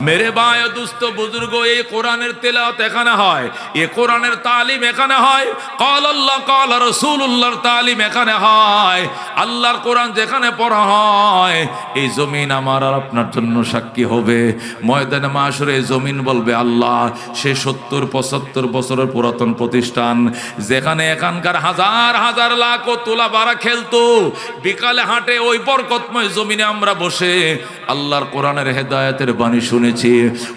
মেরে ভাই ও দুস্থ বুজুর্গ, এই কোরআনের তেলাওয়াত এখানে হয়, এই কোরআনের তালিম এখানে হয়, ক্বাল আল্লাহ ক্বাল রাসূলুল্লাহর তালিম এখানে হয়, আল্লাহর কোরআন যেখানে পড়া হয় এই জমিন আমার আর আপনার জন্য সাক্ষী হবে। ময়দানে মাশরে এই জমিন বলবে আল্লাহ, সে 70-75 বছরের পুরাতন প্রতিষ্ঠান যেখানে এখানকার হাজার হাজার লাখ ও তোলা বাড়া খেলতো, বিকালে হাটে ওই বরকতময় জমিনে আমরা বসে আল্লাহর কোরআনের হেদায়েতের বাণী শুনেছি।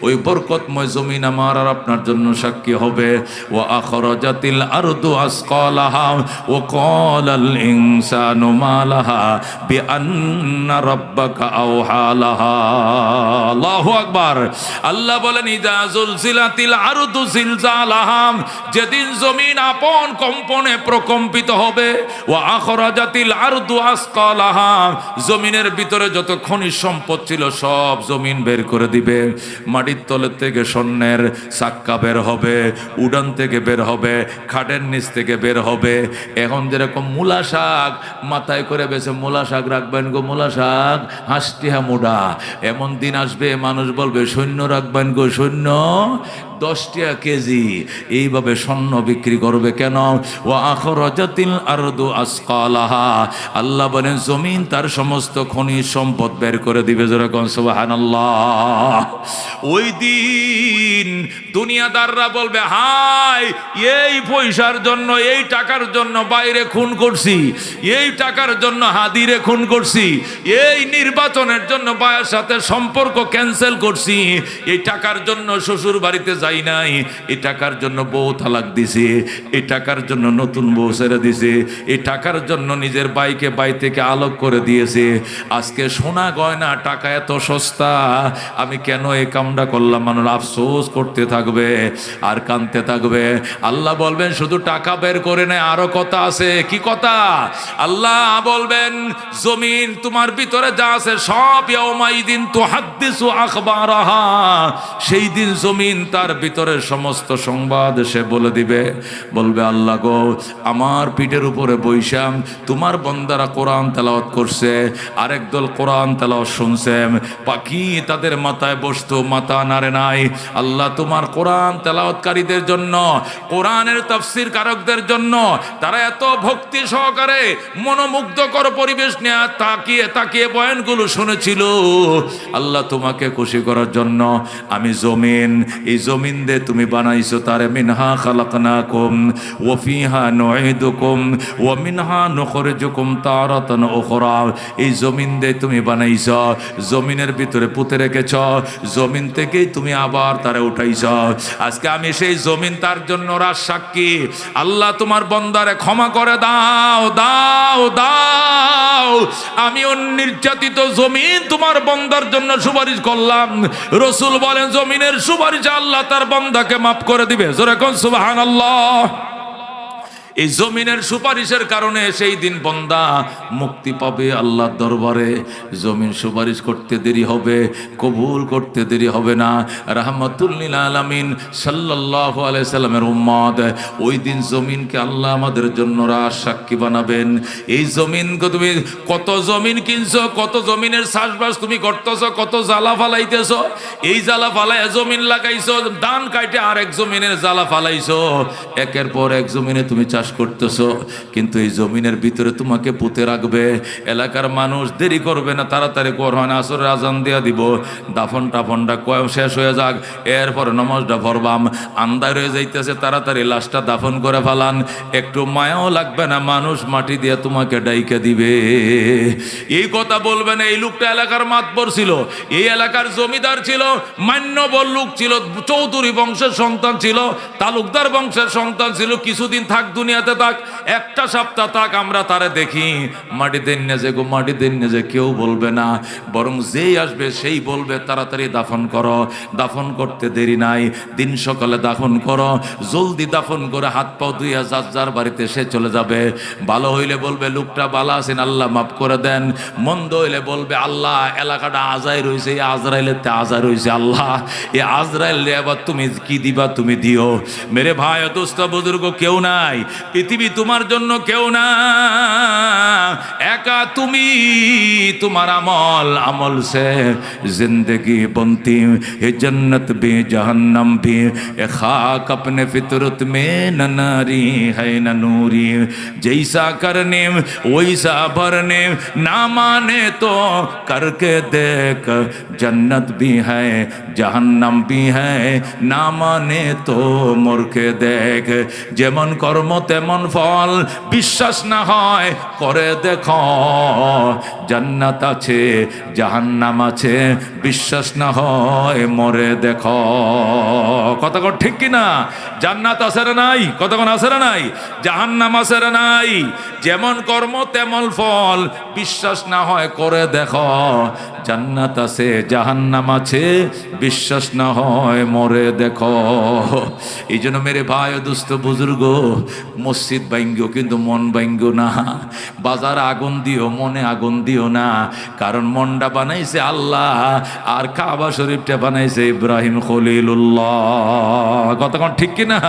ওই বরকতময় জমিন আমার আর আপনার জন্য সাক্ষী হবে। ওয়া আখরাজাতিল আরদু আসকালাহা ওয়া ক্বালাল ইনসানু মা লাহা বিআন্না রাব্বাকা আওহা লাহা। আল্লাহু আকবার। আল্লাহ বলেন ইযা যুলজিলাতিল আরদু জিলজালাহা, যেদিন জমিন আপন কম্পনে প্রকম্পিত হবে। ওয়া আখরাজাতিল আরদু আসকালাহা, জমিনের ভিতরে যত খনিজ সম্পদ ছিল সব জমিন বের করে দিবে। মাটির তলের থেকে স্বর্ণের চাক্কা বের হবে, উড়ান থেকে বের হবে, খাটের নিচ থেকে বের হবে। এখন যেরকম মূলা শাক মাথায় করে বেছে মূলা শাক রাখবেন গো, মূলা শাক হাঁসটিহা মুডা, এমন দিন আসবে মানুষ বলবে সৈন্য রাখবেন গো, সৈন্য 10 টাকা কেজি। এইভাবে স্বর্ণ বিক্রি করবে কেন? ওয়া আখরাজাতিল আরদু আসকালাহা, আল্লাহ বলেন জমিন তার সমস্ত খনিজ সম্পদ বের করে দিবে। যেরকম সুবহানাল্লাহ। ওই দিন দুনিয়াদাররা বলবে হায়, এই পয়সার জন্য, এই টাকার জন্য বাইরে খুন করছি, এই টাকার জন্য হাদিরে খুন করছি, এই নির্বাচনের জন্য বাবার সাথে সম্পর্ক ক্যান্সেল করছি, এই টাকার জন্য শ্বশুর বাড়িতে যাই নাই, এই টাকার জন্য বউ তালাক দিছি, এই টাকার জন্য নতুন বউ ছেড়ে দিছে, এই টাকার জন্য নিজের বাইকে বাই থেকে আলোক করে দিয়েছে। আজকে সোনা গয়না টাকা এত সস্তা, আমি কেন এই কামটা করলাম? মানুষ আফসোস করতে থাকবে আর কাঁদতে থাকবে। আল্লাহ বলবেন শুধু টাকা বের করে নেয়, আরো কথা আছে। কি কথা? আল্লাহ বলবেন জমিন তোমার ভিতরে যা আছে সব ইয়াউমাইদিন তুহাদ্দিসু আখবারাহা, সেই দিন জমিন তার ভিতরে সমস্ত সংবাদ সে বলে দিবে। বলবে আল্লাহ গো, আমার পিঠের উপরে বৈশাম তোমার বান্দারা কোরআন তেলাওয়াত করছে, আরেক দল কোরআন তেলাওয়াত শুনছে, পাখি তাদের মাথায় বসতো, মাথা নাড়ে নাই। আল্লাহ তোমার কোরআন তেলাওয়াতকারীদের জন্য, কোরআনের তাফসীর কারকদের জন্য, তারা এত ভক্তি সহকারে মনোমুগ্ধকর পরিবেশ নিয়ে তাকিয়ে তাকিয়ে বয়ানগুলো শুনেছিল। আল্লাহ তোমাকে খুশি করার জন্য আমি জমিন, এই জমিন দিয়ে তুমি বানাইছো, তারে মিনহা খালাকনাকুম ওয়া ফিহা নুঈদুকুম ওয়া মিনহা নুখরিজুকুম তারাতান উখরা, এই জমিন দিয়ে তুমি বানাইছো, জমিনের ভিতরে পুঁতে রেখেছ, জমিন থেকেই তুমি আবার তারে উঠাইছ। আজকে আমি সেই জমিন, তার জন্য রাজ সাক্ষী। আল্লাহ তোমার বন্দারে ক্ষমা করে দাও, দাও দাও। আমি নির্যাতিত জমিন তোমার বন্দার জন্য সুপারিশ করলাম। রসুল বলেন জমিনের সুপারিশ আল্লাহ তার বন্দাকে মাফ করে দিবে। জোরে কোন সুবহানাল্লাহ। এই জমিনের সুপারিশের কারণে সেই দিন বান্দা মুক্তি পাবে আল্লাহর দরবারে। জমিন সুপারিশ করতে দেরি হবে, কবুল করতে দেরি হবে না। রাহমাতুল লিল আলামিন সাল্লাল্লাহু আলাইহি সাল্লামের উম্মত, ওই দিন জমিনকে আল্লাহ আমাদের জন্য রাজ সাক্ষী বানাবেন। এই জমিনকে তুমি কত জমিন কিনছো, কত জমিনের চাষবাস তুমি করতেছো, কত জ্বালা ফালাইতেছো, এই জ্বালা ফালাই জমিন লাগাইছো, ধান কাটে আরেক জমিনের জ্বালা ফালাইছো, একের পর এক জমিনে তুমি করতেছো, কিন্তু এই জমিনের ভিতরে তোমাকে পুঁতে রাখবে। এলাকার মানুষ দেরি করবে না, তাড়াতাড়ি কোরআন আসরের আজান দিয়া দিব, দাফন টাফনটা শেষ হয়ে যাক, এরপর নামাজটা পড়বাম। আন্দার হয়ে যাইতেছে, তাড়াতাড়ি লাশটা দাফন করে ফেলান, একটু মায়াও লাগবে না, মানুষ মাটি দিয়ে তোমাকে ডাইকে দিবে। এই কথা বলবেন। এই লোকটা এলাকার মাতবর ছিল, এই এলাকার জমিদার ছিল, মান্যবর লোক ছিল, চৌধুরী বংশের সন্তান ছিল, তালুকদার বংশের সন্তান ছিল। কিছুদিন থাক, দুনিয়াতে থাক, একটা সপ্তাহ থাক, আমরা তারে দেখি মাটিতে নিয়ে গো, মাটিতে নিয়ে কেউ বলবে না, বরং যেই আসবে সেই বলবে তাড়াতাড়ি দাফন করো। দাফন করতে দেরি নাই, দিন সকালে দাফন করো, জলদি দাফন করে হাত পাও ধুইয়া যার যার বাড়িতে সে চলে যাবে। ভালো হইলে বলবে লোকটা ভালো আছেন, আল্লাহ মাফ করে দেন। মন্দ হইলে বলবে আল্লাহ এলাকাটা আজাই রয়েছে, এই আজরাইলের তে আজাই রয়েছে, আল্লাহ এই আজরাইল এবার তুমি কি দিবা তুমি দিও। মেরে ভাই দোস্ত বুজুর্গ কেউ নাই, পৃথিবী তোমার জন্য কেউ না, একা তুমি। তোমার আমল সে जिंदगी बनती है, जन्नत भी जहन्नम भी, ए खाक अपने फितरत में न नारी है न नूरी। जैसा करने वैसा भरने, ना माने तो करके देख, जन्नत भी है जहन्नम भी है, ना माने तो मर के देख। যেমন কর্ম তেমন ফল, বিশ্বাস না হয় করে দেখো, জান্নাত আছে জাহান্নাম আছে, বিশ্বাস না হয় মরে দেখো। কতক্ষণ ঠিক কিনা? জান্নাত আছে না নাই? কতক্ষণ আছে না নাই? জাহান্নাম আছে না নাই? যেমন কর্ম তেমন ফল, বিশ্বাস না হয় করে দেখো, জান্নাত আছে জাহান্নাম আছে, বিশ্বাস না হয় মরে দেখো। এই জন্য মেরে ভাই ও দুস্থ বুজুর্গ, মসজিদ বাইঙ্গো কিন্তু মন বাইঙ্গো না, বাজার আগুন দিও মনে আগুন দিও না, কারণ মনটা বানাইছে আল্লাহ আর কাবা শরীফটা বানাইছে ইব্রাহিম খলিলুল্লাহ। কতক্ষণ ঠিক কিনা?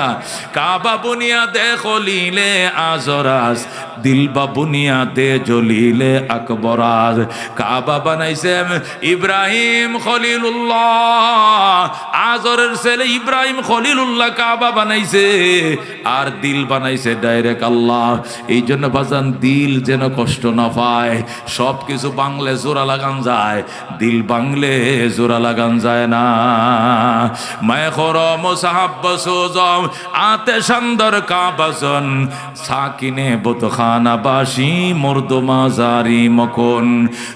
কাবা বুনিয়াদে খলিলে আজরাজ, দিল বা বুনিয়াদে জলিলে আকবরাজ। কাবা বানাইছে ইব্রাহিম খলিলুল্লাহ, আজরের ছেলে ইব্রাহিম খলিলুল্লাহ কাবা বানাইছে, আর দিল বানাইছে ডাইরেক্ট আল্লাহ। এই জন্য বাজান দিল যেন কষ্ট না পায়, সব কিছু বাংলে জোড়া লাগান যায়, দিল বাংলে জোড়া লাগান যায় না। मैं खरम साहब सोजम आते संदर का बसन, साकिने बुतखाना बाशी मुर्दमा जारी मकुन,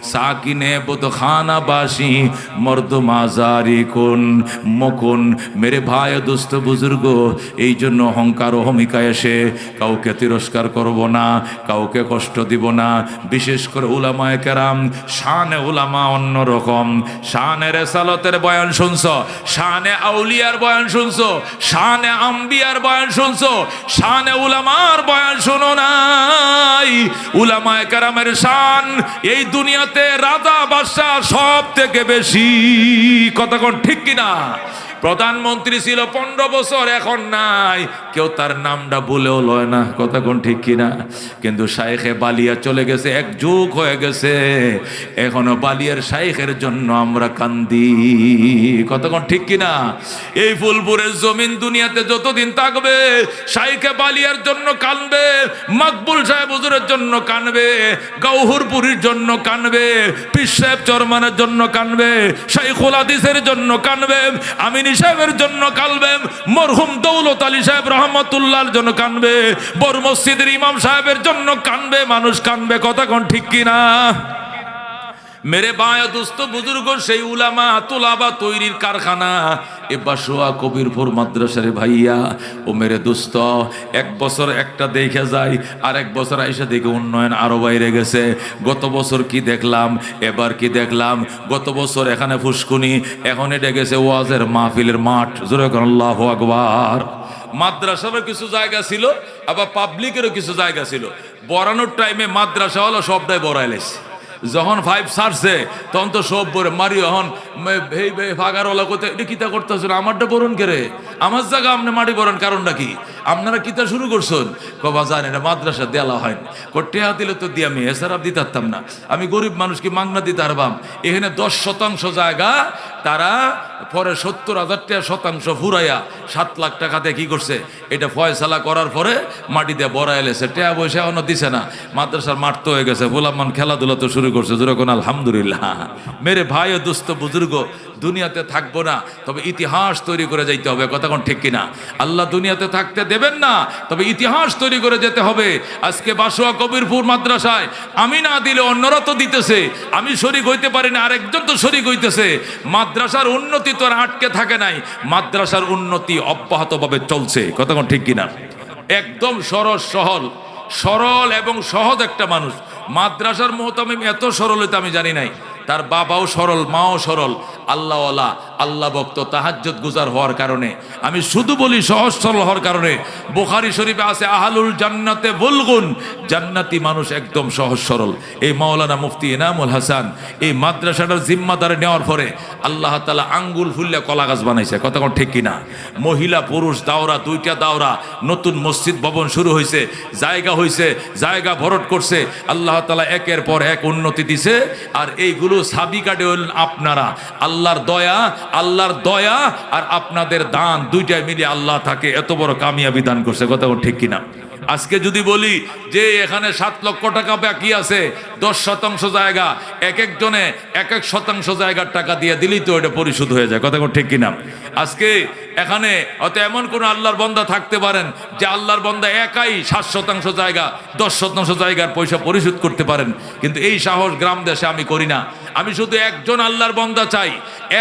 साकिने बुतखाना बाशी मुर्दमा जारी कुन मकुन। मेरे भाई दोस्त बुजुर्ग, এই জন্য অহংকার অহমিকা এসে কাউকে তিরস্কার করব না, কাউকে কষ্ট দিব না। বিশেষ করে উলামায়ে কেরাম, শানে উলামা অন্যরকম। শানে রেসালতের বয়ান শুনছো, শানে আউলিয়ার বয়ান শুনছো, শানে আম্বিয়ার বয়ান শুনছো, শানে উলামার বয়ান শুনো নাই। উলামায়ে কেরামের শান এই দুনিয়াতে রাজা বাদশা সব থেকে বেশি। কতক্ষণ ঠিক কিনা? প্রধানমন্ত্রী ছিল 15 বছর, এখন নাই, কেউ তার নামটা বলেও লয় না। কতক্ষণ ঠিক কিনা? কিন্তু শাইখে বালিয়া চলে গেছে, এক যুগ হয়ে গেছে, এখনো বালিয়ার শাইখের জন্য আমরা কান্দি। কতক্ষণ ঠিক কিনা? এই ফুলপুরের জমিন দুনিয়াতে যতদিন থাকবে, শাইখে বালিয়ার জন্য কানবে, মকবুল সাহেব হুজুরের জন্য কানবে, গৌহরপুরীর জন্য কানবে, পীর সাহেব চরমানের জন্য কানবে, শাইখুল হাদিসের জন্য কানবে, আমিনী সাহেবের জন্য কানবে, মরহুম দৌলত আলী সাহেব রহমতুল্লাহর জন্য কানবে, বড় মসজিদের ইমাম সাহেবের জন্য কানবে, মানুষ কানবে। কতক্ষণ ঠিক কিনা? মেরে ভাই দোস্ত বুজুর্গ, সেই উলামা তুলাবা তৈরির কারখানা এ বাসুয়া কবিরপুর মাদ্রাসার ভাইয়া ও মেরে দোস্ত, এক বছর একটা দেখে যায়, আর এক বছর আইসা দেখে উন্নয়ন আরো বাইরে গেছে। গত বছর কি দেখলাম, এবার কি দেখলাম? গত বছর এখানে ফুসকুনি, এখন এটা গেছে ওয়াজের মাহফিলের মাঠ। জোরে কর আল্লাহু আকবার। মাদ্রাসারও কিছু জায়গা ছিল, আবার পাবলিকেরও কিছু জায়গা ছিল। বরানোর টাইমে মাদ্রাসা হলো সবটাই বড়াইলেছে, যখন 5 সারছে তখন তো সব বলে মারি। এখন ফাগারওয়ালা কোথায় এটা কিতা করতেছ? আমারটা বরণ করে আমার জায়গা আপনি মাটি বরণ, কারণটা কি? আপনারা কিতা শুরু করছেন? কবা জান এটা মাদ্রাসা দেওয়া হয়নি, টেহা দিলে তো দিয়ে আমি এছাড়া দিতে পারতাম না, আমি গরিব মানুষ কি মাংনা দিতে পারবাম? এখানে 10% জায়গা তারা পরে 70,000 টাকা শতাংশ ফুরাইয়া 7 লাখ টাকাতে কি করছে, এটা ফয়সালা করার পরে মাটি দিয়ে বড়া এলেছে, টেয়া পয়সা এখনো দিছে না। মাদ্রাসার মাঠ তো হয়ে গেছে, গোলামান খেলাধুলা তো শুরু করছে। যেরকম আলহামদুলিল্লাহ। মেরে ভাই ও দোস্ত বুজুর্গ, দুনিয়াতে থাকবো না, তবে ইতিহাস তৈরি করে যাইতে হবে। কতক্ষণ ঠিক কিনা? আল্লাহ দুনিয়াতে থাকতে দেবেন না, তবে ইতিহাস তৈরি করে যেতে হবে। আজকে বাসুয়া কবিরপুর মাদ্রাসায় আমি না দিলে অন্যরা তো দিতেছে, আমি শরীক হইতে পারি না, আরেকজন তো শরীক হইতেছে। মাদ্রাসার উন্নতি তো আর আটকে থাকে নাই, মাদ্রাসার উন্নতি অব্যাহতভাবে চলছে। কতক্ষণ ঠিক কিনা? একদম সরল এবং সহজ একটা মানুষ। মাদ্রাসার মুহতামিম এত সরল হইতে আমি জানি নাই, তার বাবাও সরল, মাও সরল, আল্লাহওয়ালা, আল্লাহ ভক্ত, তাহাজ্জুদ গুজার হওয়ার কারণে, আমি শুধু বলি সহজ সরল হওয়ার কারণে, বুখারী শরীফে আছে আহলুল জান্নাতে বুলগুন, জান্নাতি মানুষ একদম সহজ সরল। এই মাওলানা মুফতি ইনামুল হাসান এই মাদ্রাসাটার জিম্মাদারে নেওয়ার পরে আল্লাহ তাআলা আঙ্গুল ফুললে কলা গাছ বানাইছে, কথা কোন ঠিক কিনা? মহিলা পুরুষ দাওরা, দুইটা দাওরা, নতুন মসজিদ ভবন শুরু হয়েছে, জায়গা হয়েছে, জায়গা ভরট করছে, আল্লাহ তাআলা একের পর এক উন্নতি দিছে। আর এইগুলো সাবিকাটে হলেন আপনারা। আল্লাহর দয়া, আল্লাহর দয়া আর আপনাদের দান দুইটাই মিলে আল্লাহ থাকে এত বড় কামিয়াবি দান করছে, কথা কোন ঠিক কিনা? আজকে যদি বলি যে এখানে 7 লক্ষ টাকা বাকি আছে, 10% জায়গা, এক একজনে 1 শতাংশ জায়গার টাকা দিয়ে দিলেই তো এটা পরিশোধ হয়ে যায়, কথা কোন ঠিক কিনা? আজকে এখানে হয়তো এমন কোন আল্লাহর বান্দা থাকতে পারেন যে আল্লাহর বান্দা একাই 7% জায়গা, 10% জায়গার পয়সা পরিশোধ করতে পারেন, কিন্তু এই সাহস গ্রাম দেশে আমি করি না। আমি শুধু একজন আল্লাহর বান্দা চাই,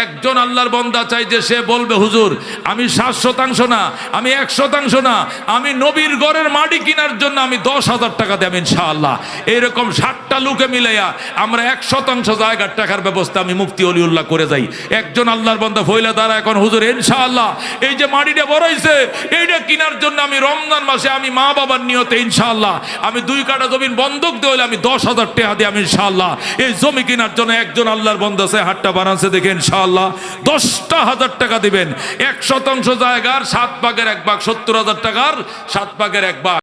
একজন আল্লাহর বান্দা চাই যে সে বলবে হুজুর আমি 7% না, আমি 1% না, আমি নবীর ঘরের মাটি কেনার জন্য আমি 10,000 টাকা দেব ইনশাআল্লাহ। এইরকম 60টা লোকে মিলাইয়া আমরা 1% জায়গার টাকার ব্যবস্থা আমি মুফতি অলিউল্লাহ করে যাই। একজন আল্লাহর বান্দা ফইলা দ্বারা এখন হুজুর ইনশাআল্লাহ এই যে মাটিটা বড়াইছে এইটা কেনার জন্য আমি রমজান মাসে আমি মা বাবার নিয়তে ইনশাআল্লাহ আমি 2 কাঠা জমি বন্ধক দিয়ে আমি 10,000 টাকা দিয়ে আমি ইনশাআল্লাহ এই জমি কেনার জন্য একজন আল্লাহর বান্দা সে হাতটা বানাচ্ছে দেখে ইনশাআল্লাহ 10,000 টাকা দিবেন। 1% জায়গার 7 ভাগের 1 ভাগ, 70,000 টাকার 7 ভাগের 1 ভাগ।